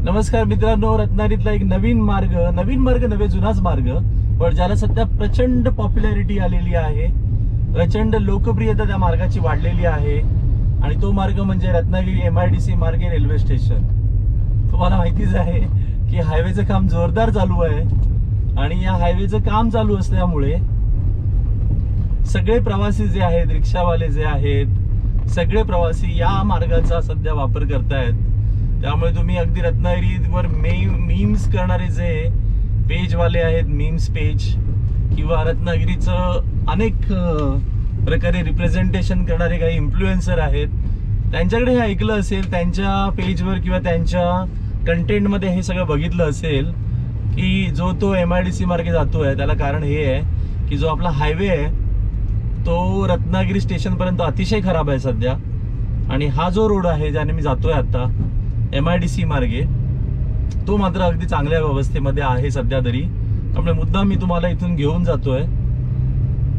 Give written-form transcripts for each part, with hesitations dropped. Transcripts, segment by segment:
नमस्कार मित्रांनो, रत्नागिरीतला एक नवीन मार्ग नव्हे, जुनाच मार्ग, पण ज्याला सध्या प्रचंड पॉप्युलॅरिटी आलेली आहे, प्रचंड लोकप्रियता त्या मार्गाची वाढलेली आहे. आणि तो मार्ग म्हणजे रत्नागिरी MIDC मार्गे रेल्वे स्टेशन. तुम्हाला माहितीच आहे की हायवेचं काम जोरदार चालू आहे आणि या हायवेचं काम चालू असल्यामुळे सगळे प्रवासी जे आहेत, रिक्षावाले जे आहेत, सगळे प्रवासी या मार्गाचा सध्या वापर करतायत. त्यामुळे तुम्ही अगदी रत्नागिरीवर मीम्स करणारे जे पेजवाले आहेत, मीम्स पेज, किंवा रत्नागिरीचं अनेक प्रकारे रिप्रेझेंटेशन करणारे काही इन्फ्लुएन्सर आहेत, त्यांच्याकडे हे ऐकलं असेल, त्यांच्या पेजवर किंवा त्यांच्या कंटेंटमध्ये हे सगळं बघितलं असेल की जो तो MIDC मार्गे जातोय त्याला कारण हे आहे की जो आपला हायवे आहे तो रत्नागिरी स्टेशनपर्यंत अतिशय खराब आहे सध्या. आणि हा जो रोड आहे ज्याने मी जातोय आता MIDC मार्गे, तो मात्र अगदी चांगल्या व्यवस्थेमध्ये आहे सध्या तरी. त्यामुळे मुद्दाम मी तुम्हाला इथून घेऊन जातोय.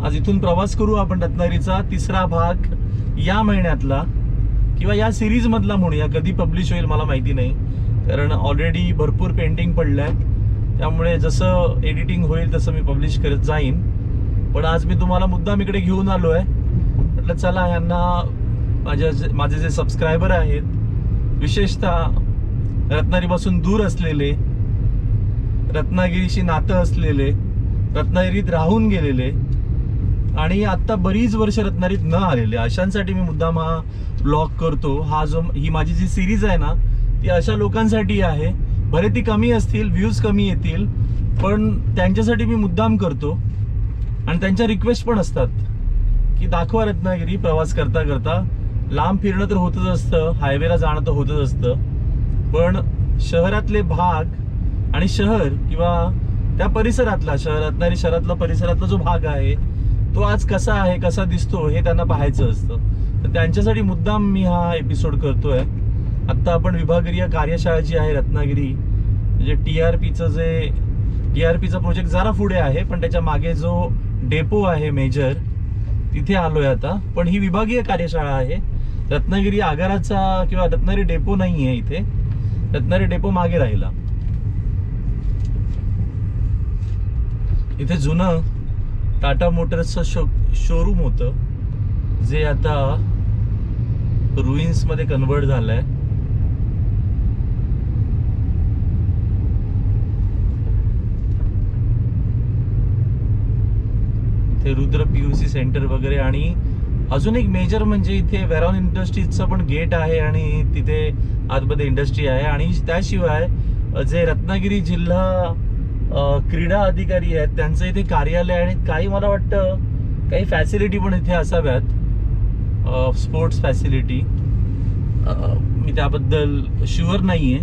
आज इथून प्रवास करू आपण रत्नागिरीचा तिसरा भाग या महिन्यातला किंवा या सिरीज मधला म्हणूया. कधी पब्लिश होईल मला माहिती नाही, कारण ऑलरेडी भरपूर पेंडिंग पडलंय. त्यामुळे जसं एडिटिंग होईल तसं मी पब्लिश करत जाईन. पण आज मी तुम्हाला मुद्दाम इकडे घेऊन आलोय. म्हटलं चला, ह्यांना माझे जे सबस्क्रायबर आहेत, विशेषतः रत्नागिरीपासून दूर असलेले, रत्नागिरीशी नातं असलेले, रत्नागिरीत राहून गेलेले आणि आता बरीच वर्ष रत्नागिरीत न आलेले, अशांसाठी मी मुद्दाम हा ब्लॉग करतो. ही माझी जी सिरीज आहे ना, ती अशा लोकांसाठी आहे. भले ती कमी असतील, व्ह्यूज कमी येतील, पण त्यांच्यासाठी मी मुद्दाम करतो. आणि त्यांच्या रिक्वेस्ट पण असतात की दाखवा रत्नागिरी. प्रवास करता करता लांब फिरणं तर होतच असतं, हायवेला जाणं तर होतच असतं, पण शहरातले भाग आणि शहर किंवा त्या परिसरातला, रत्नागिरी शहरातला परिसरातला जो भाग आहे तो आज कसा आहे, कसा दिसतो, हे त्यांना पाहायचं असतं. तर त्यांच्यासाठी मुद्दाम मी हा एपिसोड करतोय. आत्ता आपण विभागीय कार्यशाळा जी आहे रत्नागिरी, म्हणजे TRPचा प्रोजेक्ट जरा पुढे आहे, पण त्याच्या मागे जो डेपो आहे मेजर, तिथे आलोय आता. पण ही विभागीय कार्यशाळा आहे. रत्नागिरी आगाराचा किंवा रत्नागिरी डेपो नाही आहे इथे. रत्नागिरी डेपो मागे राहिला. इथे जुनं टाटा मोटर्सचं शोरूम होतं, जे आता रुईन्स मध्ये कन्वर्ट झालंय. इथे रुद्र PUC सेंटर वगैरे, आणि अजून एक मेजर म्हणजे इथे वेरॉन इंडस्ट्रीजचं पण गेट आहे आणि तिथे आतमध्ये इंडस्ट्री आहे. आणि त्याशिवाय जे रत्नागिरी जिल्हा क्रीडा अधिकारी आहेत त्यांचं इथे कार्यालय, आणि काही मला वाटतं काही फॅसिलिटी पण इथे असाव्यात, स्पोर्ट्स फॅसिलिटी. मी त्याबद्दल शुअर नाहीये,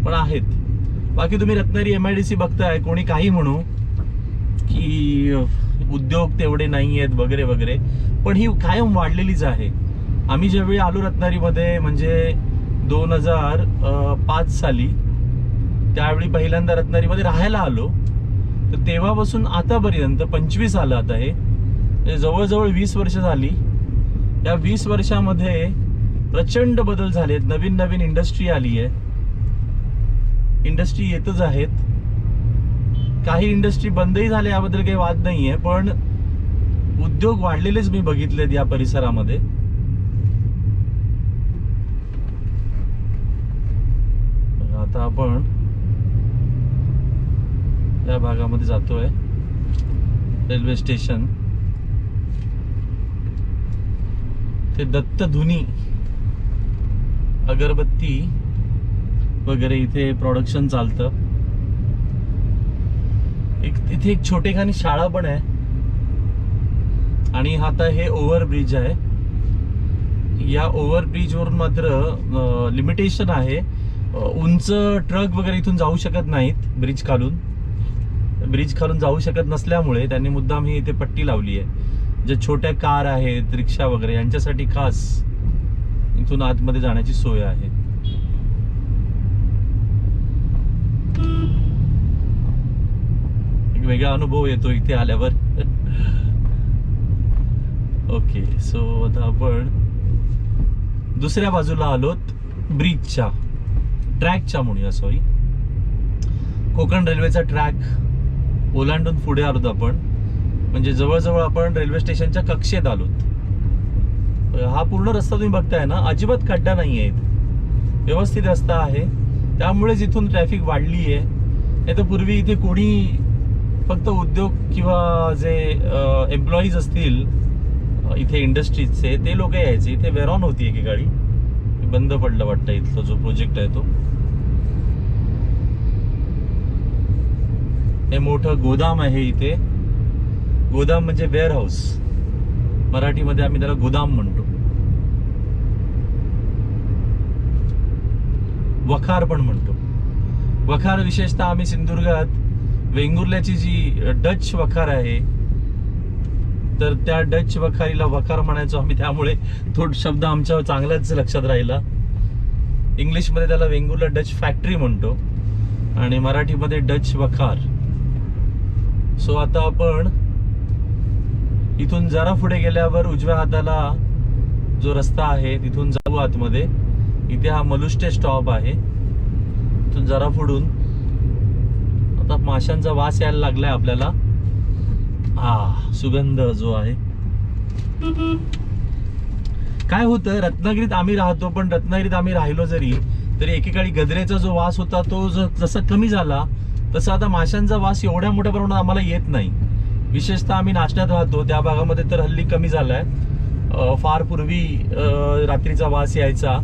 पण आहेत. बाकी तुम्ही रत्नागिरी MIDC बघताय, कोणी काही म्हणू की उद्योग तेवढे नाही आहेत वगैरे वगैरे, पण ही कायम वाढलेलीच आहे. आम्ही ज्यावेळी आलो रत्नागिरीमध्ये, म्हणजे 2005 साली, त्यावेळी पहिल्यांदा रत्नागिरीमध्ये राहायला आलो, तर तेव्हापासून आतापर्यंत 25 आलं आता हे, म्हणजे जवळजवळ 20 वर्ष झाली. या 20 वर्षामध्ये प्रचंड बदल झालेत. नवीन नवीन इंडस्ट्री आली आहे, इंडस्ट्री येतच आहेत. काही इंडस्ट्री बंदही झाल्या, याबद्दल काही वाद नाहीये, पण उद्योग वाढलेलेच मी बघितलेत या परिसरामध्ये. आता आपण या भागामध्ये जातोय, रेल्वे स्टेशन. ते दत्तधुनी अगरबत्ती वगैरे इथे प्रोडक्शन चालतं. इथे एक छोटेखानी शाळा पण आहे. आणि आता हे ओव्हरब्रिज आहे. या ओव्हरब्रिजवरून मात्र लिमिटेशन आहे, उंच ट्रक वगैरे इथून जाऊ शकत नाहीत. ब्रिज खालून जाऊ शकत नसल्यामुळे त्यांनी मुद्दाम ही इथे पट्टी लावली आहे. जे छोट्या कार आहेत, रिक्षा वगैरे, यांच्यासाठी खास इथून आतमध्ये जाण्याची सोय आहे. एक वेगळा अनुभव येतो इथे आल्यावर. ओके, सो आता आपण दुसऱ्या बाजूला आलोत ब्रिजच्या. ट्रॅकच्या म्हणूया सॉरी, कोकण रेल्वेचा ट्रॅक ओलांडून पुढे आलोत आपण. म्हणजे जवळजवळ आपण रेल्वे स्टेशनच्या कक्षेत आलोत. हा पूर्ण रस्ता तुम्ही बघताय ना, अजिबात खड्डा नाही आहेत, व्यवस्थित रस्ता आहे. त्यामुळेच इथून ट्रॅफिक वाढली आहे. नाही तर पूर्वी इथे कोणी फक्त उद्योग किंवा जे एम्प्लॉईज असतील इथे इंडस्ट्रीजचे ते लोक यायचे. इथे वेरॉन होती एकेकाळी, बंद पडलं वाटतं इथला जो प्रोजेक्ट आहे तो. हे मोठं गोदाम आहे इथे. गोदाम म्हणजे वेअर हाऊस, मराठीमध्ये आम्ही त्याला गोदाम म्हणतो. वखार पण म्हणतो. वखार विशेषतः आम्ही सिंधुदुर्गात वेंगुर्ल्याची जी डच वखार आहे, तर त्या डच वखारीला वखार म्हणायचो आम्ही. त्यामुळे तो शब्द आमच्या चांगलाच लक्षात राहिला. इंग्लिशमध्ये त्याला वेंगुर्ला डच फॅक्टरी म्हणतो आणि मराठीमध्ये डच वखार. सो आता आपण इथून जरा पुढे गेल्यावर उजव्या हाताला जो रस्ता आहे तिथून जाऊ आतमध्ये. इथे हा मलुष्टे स्टॉप आहे. इथून जरा पुढून आता माशांचा वास यायला लागलाय आपल्याला. सुगंध जो आहे. काय होतं, रत्नागिरीत आम्ही राहतो, पण रत्नागिरीत आम्ही राहिलो तरी एकेकाळी गजरेचा जो वास होता तो जसा कमी झाला तसं आता माशांचा वास एवढ्या मोठ्या प्रमाणात आम्हाला येत नाही. विशेषतः आम्ही नाशण्यात राहतो त्या भागामध्ये तर हल्ली कमी झालाय. फार पूर्वी रात्रीचा वास यायचा,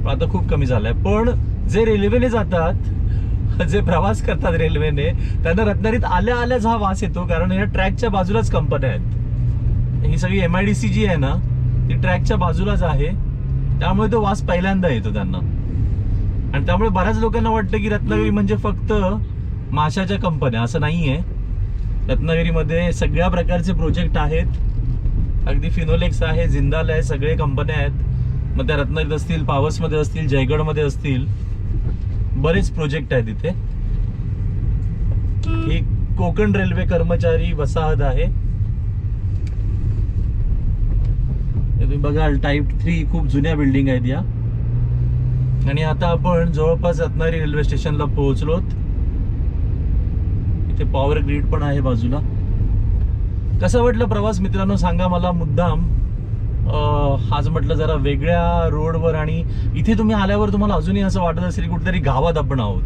पण आता खूप कमी झालाय. पण जे रेल्वेने जातात, जे प्रवास करतात रेल्वेने, त्यांना रत्नागिरीत आल्या आल्याच हा वास येतो. कारण या ट्रॅकच्या बाजूलाच कंपन्या आहेत. ही सगळी MIDC जी आहे ना, ती ट्रॅकच्या बाजूलाच आहे. त्यामुळे तो वास पहिल्यांदा येतो त्यांना. आणि त्यामुळे बऱ्याच लोकांना वाटतं की रत्नागिरी म्हणजे फक्त माशाच्या कंपन्या. असं नाहीये. रत्नागिरीमध्ये सगळ्या प्रकारचे प्रोजेक्ट आहेत. अगदी फिनोलेक्स आहे, जिंदाल आहे, सगळे कंपन्या आहेत. मग त्या रत्नागिरीत असतील, पावसमध्ये असतील, जयगडमध्ये असतील, बरेच प्रोजेक्ट आहेत इथे. ही कोकण रेल्वे कर्मचारी वसाहत आहे. तुम्ही बघाल टाईप 3 खूप जुन्या बिल्डिंग आहेत या. आणि आता आपण जवळपास रत्नागिरी रेल्वे स्टेशनला पोहोचलोत. इथे पॉवर ग्रीड पण आहे बाजूला. कसा वाटलं प्रवास मित्रांनो सांगा मला मुद्दाम. आज म्हटलं जरा वेगळ्या रोडवर, आणि इथे तुम्ही आल्यावर तुम्हाला अजूनही असं वाटत असेल कुठेतरी गावात आपण आहोत.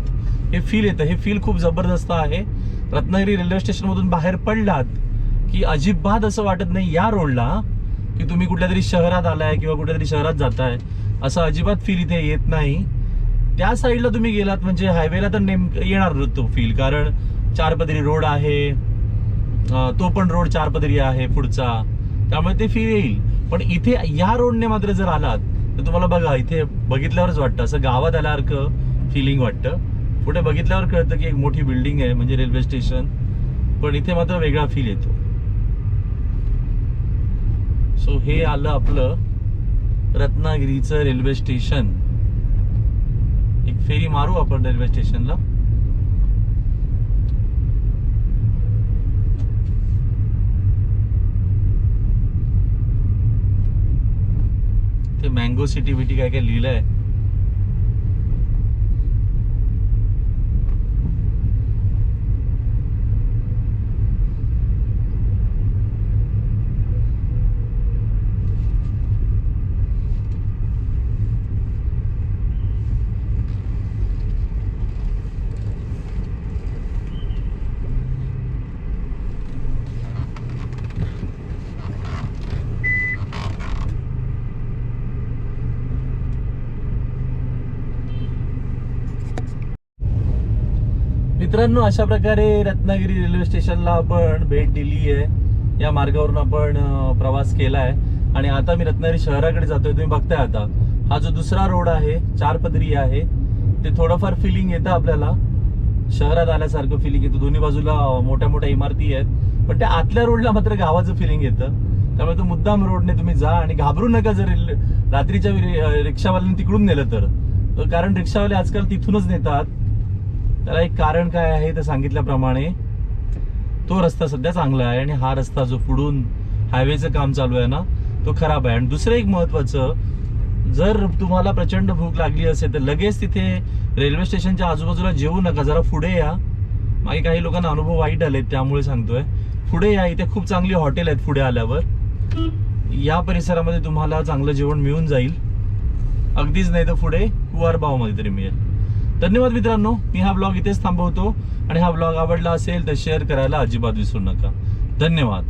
हे फील येतं. हे फील खूप जबरदस्त आहे. रत्नागिरी रेल्वे स्टेशन मधून बाहेर पडलात की अजिबात असं वाटत नाही या रोडला की तुम्ही कुठल्या तरी शहरात आलाय किंवा कुठल्या तरी शहरात जाताय. असं अजिबात फील इथे येत नाही. त्या साईडला तुम्ही गेलात म्हणजे हायवेला तर नेमकं येणार तो फील, कारण 4 पदरी रोड आहे. तो पण रोड 4 पदरी आहे पुढचा, त्यामुळे ते फील येईल. पण इथे या रोडने मात्र जर आलात तर तुम्हाला बघा इथे बघितल्यावरच वाटतं असं गावात आल्यासारखं फिलिंग वाटतं. पुढे बघितल्यावर कळतं की एक मोठी बिल्डिंग आहे म्हणजे रेल्वे स्टेशन, पण इथे मात्र वेगळा फील येतो. सो हे आलं आपलं रत्नागिरीचं रेल्वे स्टेशन. एक फेरी मारू आपण रेल्वे स्टेशनला. ते मँगो सिटी बिटी काय काय लिहिलंय. मित्रांनो अशा प्रकारे रत्नागिरी रेल्वे स्टेशनला आपण भेट दिली आहे. या मार्गावरून आपण प्रवास केलाय आणि आता मी रत्नागिरी शहराकडे जातोय. तुम्ही बघताय आता हा जो दुसरा रोड आहे 4 पदरी आहे, ते थोडंफार फिलिंग येतं आपल्याला, शहरात आल्यासारखं फिलिंग येतं. दोन्ही बाजूला मोठ्या मोठ्या इमारती आहेत, पण त्या आतल्या रोडला मात्र गावाचं फिलिंग येतं. त्यामुळे तो मुद्दाम रोडने तुम्ही जा आणि घाबरू नका जर रात्रीच्या रिक्षावाल्यांनी तिकडून नेलं तर, कारण रिक्षावाले आजकाल तिथूनच नेतात. त्याला एक कारण काय आहे ते सांगितल्याप्रमाणे तो रस्ता सध्या चांगला आहे आणि हा रस्ता जो पुढून हायवेचं काम चालू आहे ना तो खराब आहे. आणि दुसरं एक महत्वाचं, जर तुम्हाला प्रचंड भूक लागली असेल तर लगेच तिथे रेल्वे स्टेशनच्या आजूबाजूला जेवू नका, जरा पुढे या. मागे काही लोकांना अनुभव वाईट आलेत त्यामुळे सांगतोय. पुढे या, इथे खूप चांगली हॉटेल आहेत. पुढे आल्यावर या परिसरामध्ये तुम्हाला चांगलं जेवण मिळून जाईल. अगदीच नाही तर पुढे कुवारबाव मध्ये तरी मिळेल. धन्यवाद मित्रांनो, मी हा ब्लॉग इथेच थांबवतो आणि हा ब्लॉग आवडला असेल तर शेअर करायला अजिबात विसरू नका. धन्यवाद.